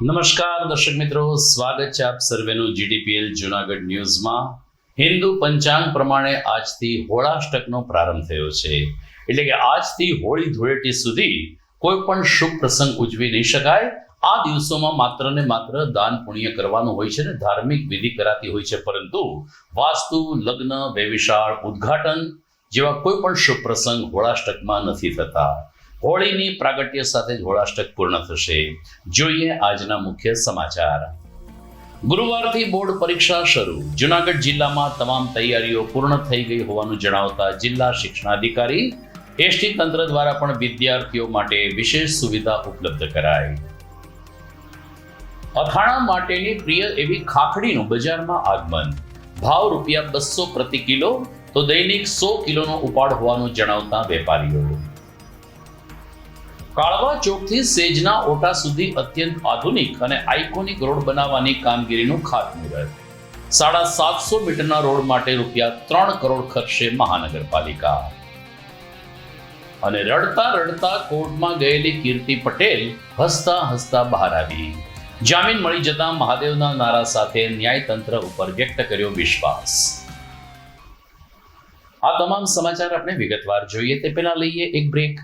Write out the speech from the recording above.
નમસ્કાર દર્શક મિત્રો, સ્વાગત છે આપ સર્વેનું જીડીપીએલ જૂનાગઢ ન્યૂઝમાં। હિન્દુ પંચાંગ પ્રમાણે આજથી હોળાષ્ટકનો પ્રારંભ થયો છે, એટલે કે આજથી હોળી ધૂળેટી સુધી કોઈ પણ શુભ પ્રસંગ ઉજવી નહીં શકાય। આ દિવસોમાં માત્ર ને માત્ર દાન પુણ્ય કરવાનું હોય છે ને ધાર્મિક વિધિ કરાતી હોય છે, પરંતુ વાસ્તુ, લગ્ન, વેવિશાળ, ઉદ્ઘાટન જેવા કોઈ પણ શુભ પ્રસંગ હોળાષ્ટકમાં નથી થતા। હોળીની પ્રાગટ્ય સાથે જ હોળાષ્ટક પૂર્ણ થશે। જોઈએ આજના મુખ્ય સમાચાર। ગુરુવારથી બોર્ડ પરીક્ષા શરૂ। જૂનાગઢ જિલ્લામાં તમામ તૈયારીઓ પૂર્ણ થઈ ગઈ હોવાનું જણાવતા જિલ્લા શિક્ષણાધિકારી એસટી તંત્ર દ્વારા પણ વિદ્યાર્થીઓ માટે વિશેષ સુવિધા ઉપલબ્ધ કરાઈ। અથાણા માટેની પ્રિય એવી ખાખડીનું બજારમાં આગમન। ભાવ ₹200 પ્રતિ કિલો, તો દૈનિક 100 કિલોનો ઉપાડ હોવાનું જણાવતા વેપારીઓ। કાળવા ચોકથી સેજના ઓટા સુધી અત્યંત આધુનિક અને આઇકોનિક રોડ બનાવવાની કામગીરીનું ખાતમુહૂર્ત। 750 મીટરના રોડ માટે ₹3 કરોડ ખર્ચે મહાનગરપાલિકા। અને રડતા રડતા કોર્ટમાં ગયેલી કીર્તિ પટેલ હસતા હસતા બહાર આવી। જામીન મળી જતા મહાદેવના નારા સાથે ન્યાયતંત્ર ઉપર વ્યક્ત કર્યો વિશ્વાસ। આ તમામ સમાચાર આપણે વિગતવાર જોઈએ તે પહેલા લઈએ એક બ્રેક।